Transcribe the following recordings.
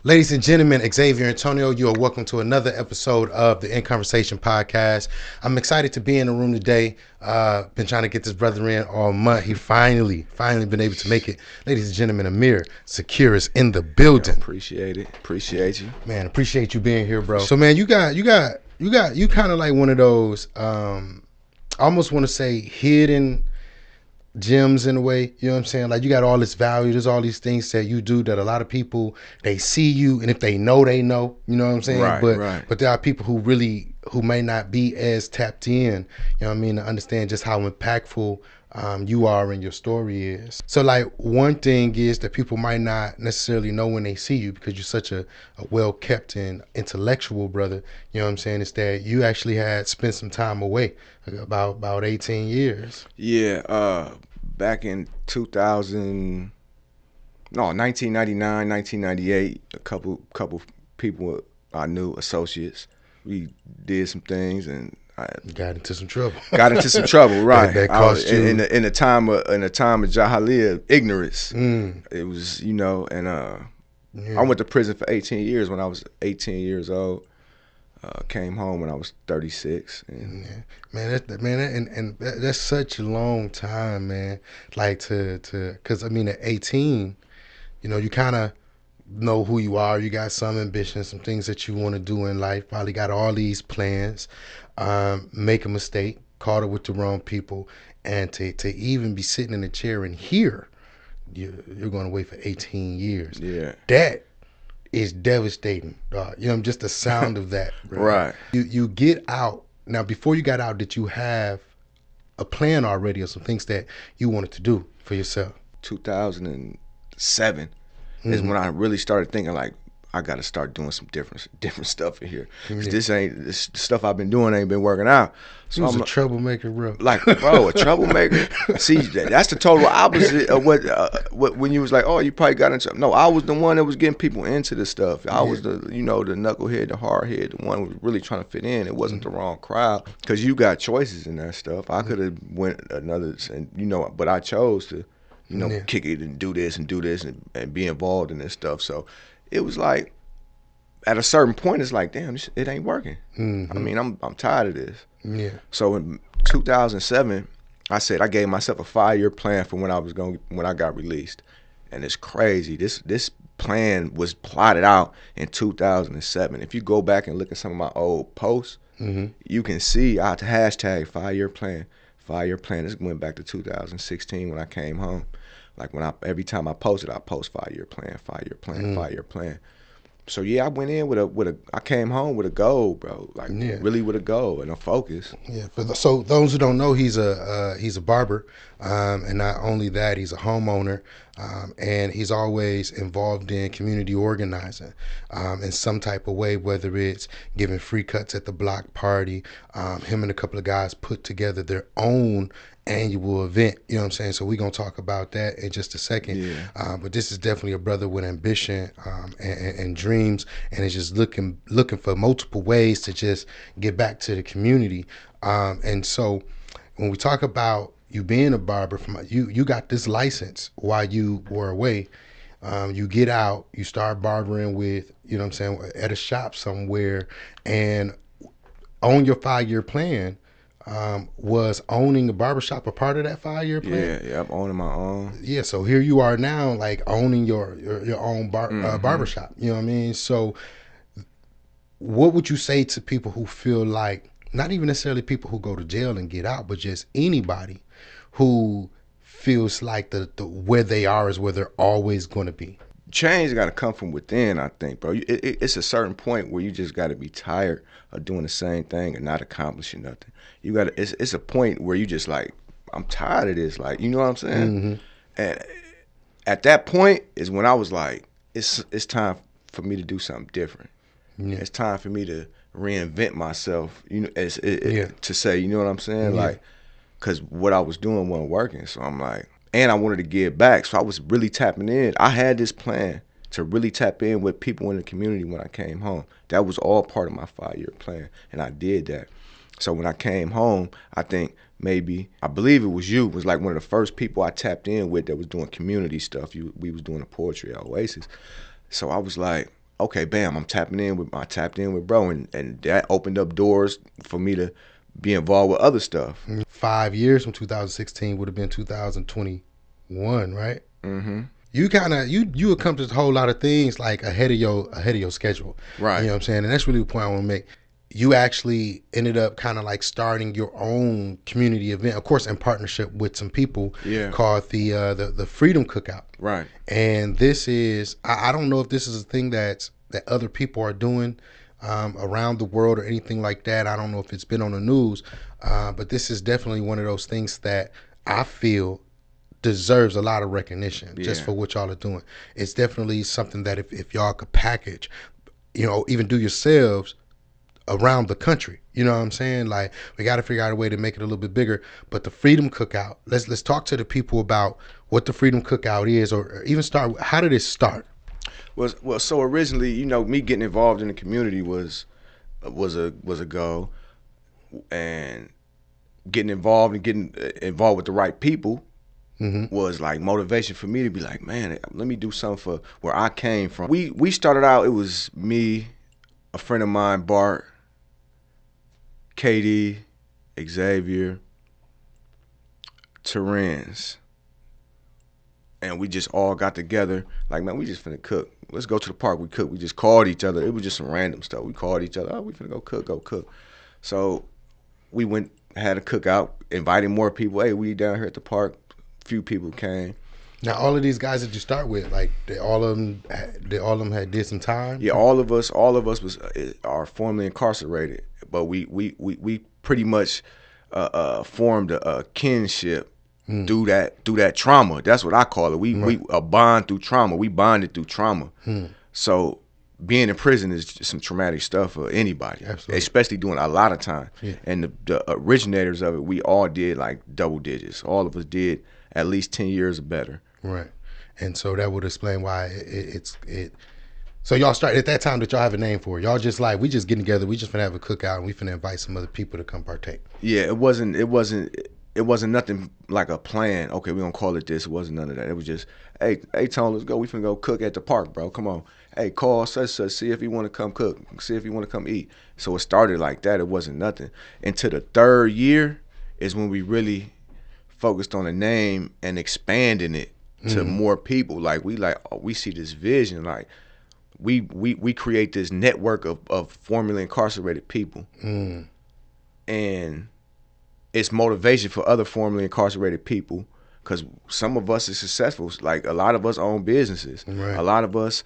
Ladies and gentlemen, Xzavier and Antonio, you are welcome to another episode of the In Conversation podcast. I'm excited to be in the room today. Been trying to get this brother in all month. He finally been able to make it. Ladies and gentlemen, Amir Zakkir is in the building. Yo, appreciate it. Appreciate you. Man, appreciate you being here, bro. So man, you kind of like one of those, I almost want to say hidden gems in a way, you know what I'm saying? Like you got all this value, there's all these things that you do that a lot of people, they see you, and if they know, you know what I'm saying? Right. But there are people who may not be as tapped in, you know what I mean, to understand just how impactful you are and your story is. So like one thing is that people might not necessarily know when they see you because you're such a well-kept and intellectual brother, you know what I'm saying, is that you actually had spent some time away, about 18 years. Yeah, back in 1999, 1998, a couple people I knew, associates, we did some things and I got into some trouble. Right? That cost you in the time of Jahiliyyah, ignorance. It was, and I went to prison for 18 years when I was 18 years old. Came home when I was 36. And that's such a long time, man. Like because I mean, at 18, you kind of know who you are. You got some ambitions, some things that you want to do in life. Probably got all these plans. Make a mistake, caught it with the wrong people, and to even be sitting in a chair and hear you're going to wait for 18 years. Yeah, that is devastating. Just the sound of that. Bro. Right. You get out. Now, before you got out, did you have a plan already or some things that you wanted to do for yourself? 2007 is when I really started thinking, like, I got to start doing some different stuff in here. This stuff I've been doing ain't been working out. So I'm a troublemaker, bro. Like, bro, a troublemaker. See, that's the total opposite of what when you was like, oh, you probably got into. No, I was the one that was getting people into this stuff. I was the knucklehead, the hardhead, the one who was really trying to fit in. It wasn't the wrong crowd because you got choices in that stuff. I could have went another, and but I chose to, kick it and do this and be involved in this stuff. So it was like, at a certain point, it's like, damn, it ain't working. I mean, I'm tired of this. Yeah. So in 2007, I said I gave myself a 5-year plan for when I got released, and it's crazy. This plan was plotted out in 2007. If you go back and look at some of my old posts, you can see I had to hashtag 5-year plan. 5-year plan. This went back to 2016 when I came home. Like every time I posted, I post 5-year plan, 5-year plan, 5-year plan. So yeah, I went in I came home with a goal, bro. Like really with a goal and a focus. Yeah. So those who don't know, he's a barber, and not only that, he's a homeowner, and he's always involved in community organizing, in some type of way, whether it's giving free cuts at the block party. Him and a couple of guys put together their own annual event, you know what I'm saying? So we're gonna talk about that in just a second. Yeah. But this is definitely a brother with ambition and dreams, and is just looking for multiple ways to just get back to the community. And so when we talk about you being a barber, you got this license while you were away. You get out, you start barbering with, you know what I'm saying, at a shop somewhere, and on your 5-year plan, was owning a barbershop a part of that 5-year plan? Yeah, I'm owning my own. Yeah, so here you are now, like owning your own barbershop. You know what I mean? So what would you say to people who feel like, not even necessarily people who go to jail and get out, but just anybody who feels like the where they are is where they're always going to be? Change got to come from within, I think, bro. It's a certain point where you just got to be tired of doing the same thing and not accomplishing nothing. It's a point where you just like, I'm tired of this, like, you know what I'm saying? And at that point is when I was like, it's time for me to do something different. Yeah. It's time for me to reinvent myself, to say, you know what I'm saying? Yeah. Like, because what I was doing wasn't working. So I'm like, and I wanted to give back. So I was really tapping in. I had this plan to really tap in with people in the community when I came home. That was all part of my 5-year plan, and I did that. So when I came home, I think I believe it was you, was like one of the first people I tapped in with that was doing community stuff. We was doing the poetry at Oasis. So I was like, okay, bam, I'm tapped in with bro, and that opened up doors for me to be involved with other stuff. 5 years from 2016 would have been 2021, right? Mm-hmm. You kind of you accomplished a whole lot of things like ahead of your schedule. Right. You know what I'm saying? And that's really the point I want to make. You actually ended up kind of like starting your own community event, of course, in partnership with some people. Yeah. Called the Freedom Cookout. Right. And this is I don't know if this is a thing that other people are doing around the world or anything like that. I don't know if it's been on the news, but this is definitely one of those things that I feel deserves a lot of recognition just for what y'all are doing. It's definitely something that if y'all could package, even do yourselves around the country. You know what I'm saying? Like, we got to figure out a way to make it a little bit bigger. But the Freedom Cookout, let's talk to the people about what the Freedom Cookout is, or even start. How did it start? Well, so originally, me getting involved in the community was a goal, and getting involved with the right people was like motivation for me to be like, man, let me do something for where I came from. We started out, it was me, a friend of mine, Bart, KD, Xzavier, Terrence, and we just all got together like, man, we just finna cook. Let's go to the park. We cook. We just called each other. It was just some random stuff. We called each other. Oh, we finna go cook. So we went, had a cookout, invited more people. Hey, we down here at the park. Few people came. Now, all of these guys that you start with, like, all of them had did some time. Yeah, all of us are formerly incarcerated, but we pretty much formed a kinship through that trauma. That's what I call it. We a bond through trauma. We bonded through trauma. So being in prison is just some traumatic stuff for anybody. Absolutely. Especially doing a lot of time. Yeah. And the originators of it, we all did like double digits. All of us did at least 10 years or better. Right. And so that would explain why it's. So y'all started at that time that y'all have a name for it. Y'all just like, we just getting together, we just finna have a cookout and we finna invite some other people to come partake. Yeah, it wasn't nothing like a plan. Okay, we're gonna call it this. It wasn't none of that. It was just, hey Tone, let's go. We finna go cook at the park, bro. Come on. Hey, call such, see if he wanna come cook. See if he wanna come eat. So it started like that. It wasn't nothing. Into the third year is when we really focused on the name and expanding it to more people. Like we see this vision. Like we create this network of formerly incarcerated people, and it's motivation for other formerly incarcerated people, because some of us are successful. Like, a lot of us own businesses. Right. A lot of us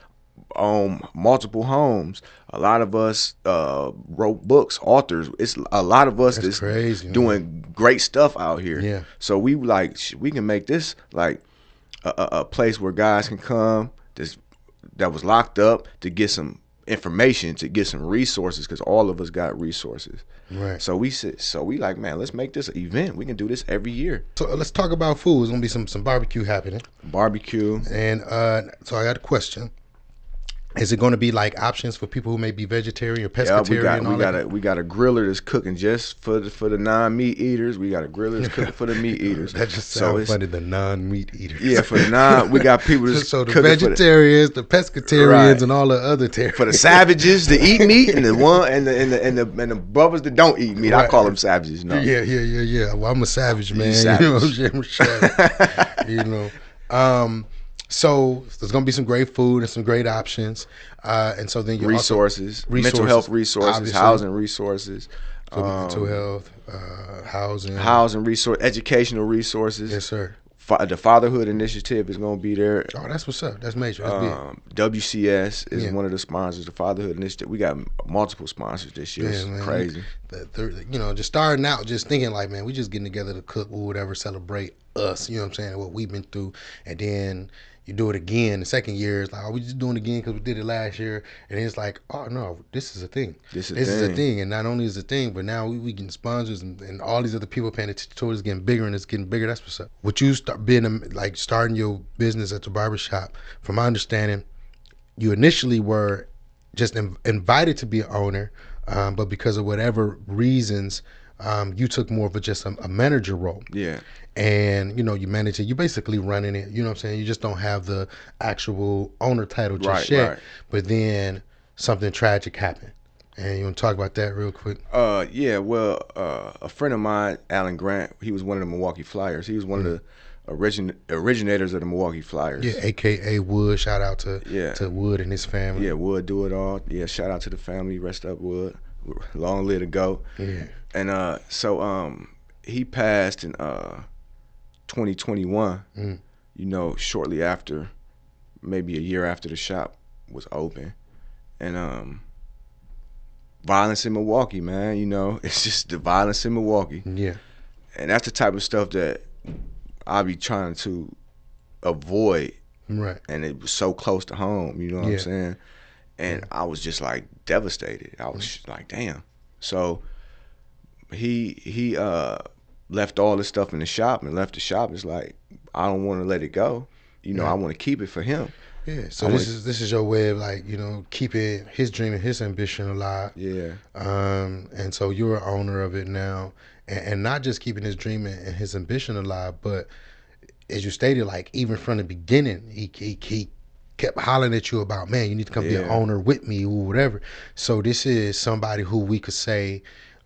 own multiple homes. A lot of us wrote books, authors. It's a lot of us that's crazy, doing great stuff out here. Yeah. So we can make this like a place where guys can come that was locked up to get some information, to get some resources, because all of us got resources. Right. So we like, man, let's make this an event. We can do this every year. So let's talk about food. There's gonna be some barbecue happening. Barbecue. And so I got a question. Is it going to be like options for people who may be vegetarian or pescatarian? Yeah, we got a griller that's cooking just for the non-meat eaters. We got a griller that's cooking for the meat eaters. That just sounds funny. The non-meat eaters. Yeah, for the we got people that's so the vegetarians, the pescatarians, and all the other terriers. For the savages that eat meat, and the brothers that don't eat meat. Right. I call them savages. No. Yeah. Well, I'm a savage, man. You know what I'm saying? I'm a savage. You know. So there's going to be some great food and some great options. And so then you resources, mental health resources, obviously. Housing resources. So mental health, housing. Housing resource, educational resources. Yes, sir. The Fatherhood Initiative is going to be there. Oh, that's what's up. That's major. That's big. WCS is one of the sponsors. The Fatherhood Initiative. We got multiple sponsors this year. It's crazy. Just starting out, just thinking like, man, we just getting together to cook or whatever, celebrate us. You know what I'm saying? What we've been through, and then you do it again. The second year is like, oh, we just doing it again because we did it last year. And it's like, oh no, this is a thing. This is a thing. And not only is it a thing, but now we getting sponsors and all these other people paying attention to it. It's getting bigger and it's getting bigger. That's what's up. Would you starting your business at the barbershop? From my understanding, you initially were just invited to be an owner, but because of whatever reasons, you took more of a manager role. Yeah. And you manage it. You basically running it. You know what I'm saying? You just don't have the actual owner title just Right, yet. right. But then something tragic happened, and you want to talk about that real quick? Yeah. Well, a friend of mine, Alan Grant, he was one of the Milwaukee Flyers. He was one of the originators of the Milwaukee Flyers. Yeah, AKA Wood. Shout out Yeah. to Wood and his family. Yeah, Wood do it all. Yeah, shout out to the family. Rest up, Wood. Long live to go. Yeah. And so he passed in 2021. Shortly after, maybe a year after the shop was open, and violence in Milwaukee, man. It's just the violence in Milwaukee. Yeah. And that's the type of stuff that I be trying to avoid. Right. And it was so close to home, you know what I'm saying? And I was just like devastated. I was like, damn. So he left all this stuff in the shop and left the shop. It's like, I don't want to let it go. I want to keep it for him. Yeah. So this is your way of, like, keeping his dream and his ambition alive. Yeah. And so you're an owner of it now, and not just keeping his dream and his ambition alive, but as you stated, like, even from the beginning, he kept hollering at you about, man, you need to come be an owner with me or whatever. So this is somebody who we could say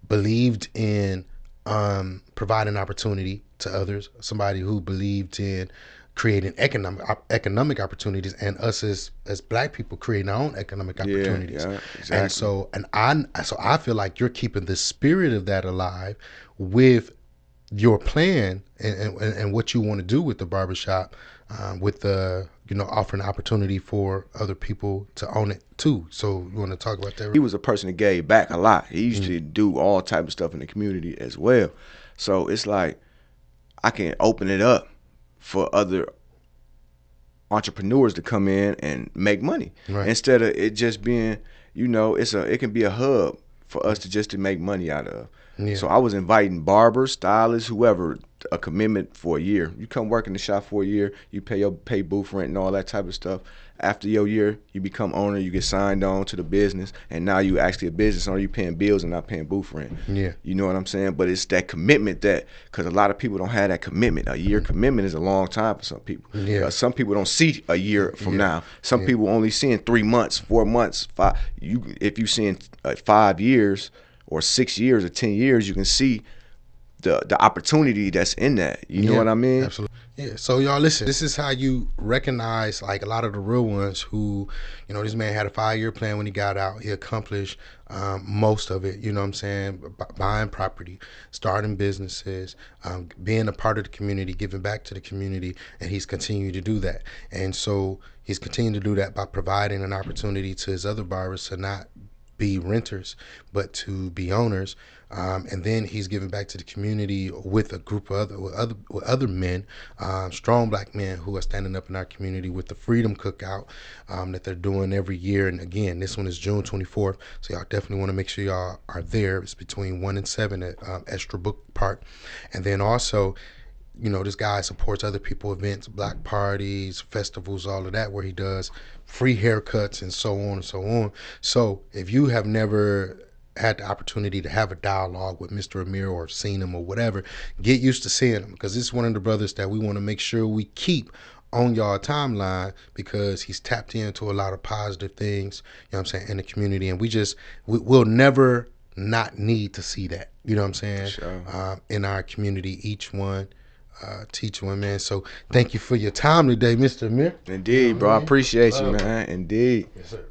believed in providing opportunity to others, somebody who believed in creating economic opportunities, and us as black people creating our own economic opportunities. Yeah, exactly. And so I feel like you're keeping the spirit of that alive with your plan and what you want to do with the barbershop, with the offering opportunity for other people to own it too. So you want to talk about that? He was a person that gave back a lot. He used to do all type of stuff in the community as well. So it's like I can open it up for other entrepreneurs to come in and make money, instead of it just being, it can be a hub for us to make money out of. Yeah. So I was inviting barbers, stylists, whoever, a commitment for a year. You come work in the shop for a year, you pay booth rent and all that type of stuff. After your year, you become owner, you get signed on to the business, and now you actually a business owner. You paying bills and not paying booth rent. Yeah. You know what I'm saying? But it's that commitment because a lot of people don't have that commitment. A year commitment is a long time for some people. Yeah. Some people don't see a year from now. Some people only seeing 3 months, 4 months, 5. If you seeing 5 years or 6 years or 10 years, you can see the opportunity that's in that. You know what I mean? Absolutely. Yeah. So y'all listen, this is how you recognize, like, a lot of the real ones who, this man had a 5-year plan when he got out. He accomplished most of it, you know what I'm saying? Buying property, starting businesses, being a part of the community, giving back to the community, and he's continued to do that. And so he's continued to do that by providing an opportunity to his other barbers to not be renters, but to be owners. And then he's giving back to the community with a group of other men, strong black men who are standing up in our community with the Freedom Cookout that they're doing every year. And again, this one is June 24th, so y'all definitely want to make sure y'all are there. It's between 1 and 7 at Estra Book Park. And then also, this guy supports other people events, black parties, festivals, all of that, where he does free haircuts and so on and so on. So if you have never had the opportunity to have a dialogue with Mr. Amir or seen him or whatever, get used to seeing him, because this is one of the brothers that we want to make sure we keep on y'all timeline, because he's tapped into a lot of positive things, what I'm saying, in the community. And we'll never not need to see that, you know what I'm saying? Sure. In our community, each one teach one, man. So thank you for your time today, Mr. Amir. Indeed, bro. I appreciate you, man. Indeed. Yes, sir.